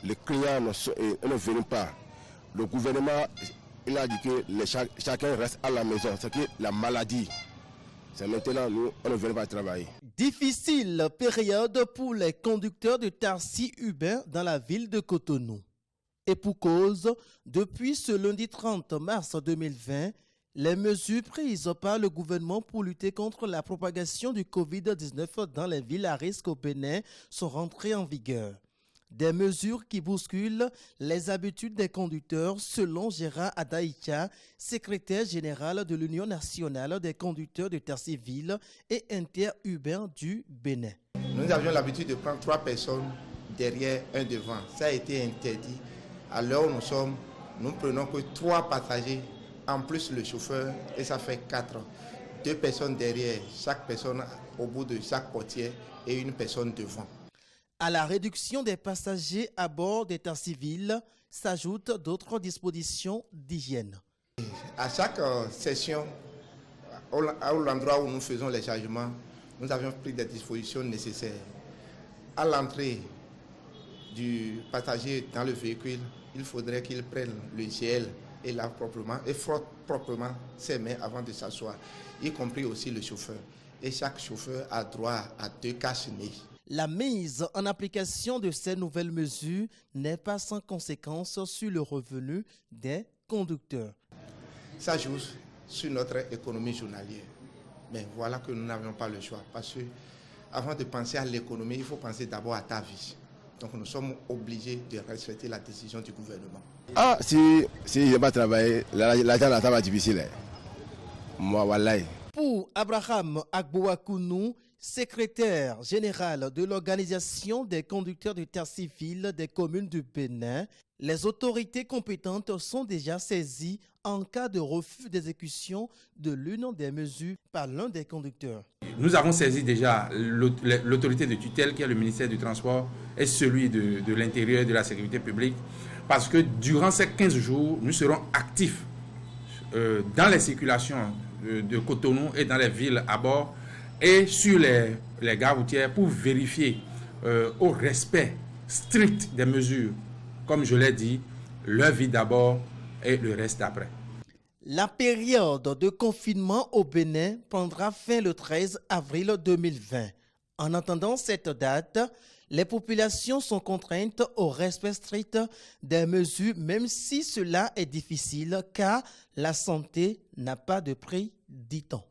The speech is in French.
les clients ne viennent pas. Le gouvernement, il a dit que chacun reste à la maison. C'est que la maladie, c'est maintenant nous, on ne vient pas travailler. Difficile période pour les conducteurs de taxi Uber dans la ville de Cotonou. Et pour cause, depuis ce lundi 30 mars 2020, les mesures prises par le gouvernement pour lutter contre la propagation du Covid-19 dans les villes à risque au Bénin sont rentrées en vigueur. Des mesures qui bousculent les habitudes des conducteurs, selon Gérard Adaïcha, secrétaire général de l'Union nationale des conducteurs de taxi ville et inter-urbain du Bénin. Nous avions l'habitude de prendre 3 personnes derrière, un devant. Ça a été interdit. À l'heure où nous sommes, nous prenons que 3 passagers, en plus le chauffeur, et ça fait 4. 2 personnes derrière, chaque personne au bout de chaque portière et une personne devant. À la réduction des passagers à bord des taxis villes s'ajoutent d'autres dispositions d'hygiène. À chaque session, à l'endroit où nous faisons les chargements, nous avions pris des dispositions nécessaires. À l'entrée du passager dans le véhicule, il faudrait qu'il prenne le gel et frotte proprement ses mains avant de s'asseoir, y compris aussi le chauffeur. Et chaque chauffeur a droit à 2 cache-nez. La mise en application de ces nouvelles mesures n'est pas sans conséquence sur le revenu des conducteurs. Ça joue sur notre économie journalière. Mais voilà que nous n'avions pas le choix. Parce que avant de penser à l'économie, il faut penser d'abord à ta vie. Donc nous sommes obligés de respecter la décision du gouvernement. Ah, si je n'ai pas travaillé, l'argent là, ça va être difficile. Moi, voilà. Pour Abraham Agbouakounou, secrétaire général de l'Organisation des conducteurs de taxi ville des communes du Bénin, les autorités compétentes sont déjà saisies en cas de refus d'exécution de l'une des mesures par l'un des conducteurs. Nous avons saisi déjà l'autorité de tutelle qui est le ministère du Transport et celui de l'Intérieur et de la Sécurité publique parce que durant ces 15 jours, nous serons actifs dans les circulations de Cotonou et dans les villes à bord et sur les gares routières pour vérifier au respect strict des mesures, comme je l'ai dit, leur vie d'abord et le reste après. La période de confinement au Bénin prendra fin le 13 avril 2020. En attendant cette date, les populations sont contraintes au respect strict des mesures, même si cela est difficile, car la santé n'a pas de prix, dit-on.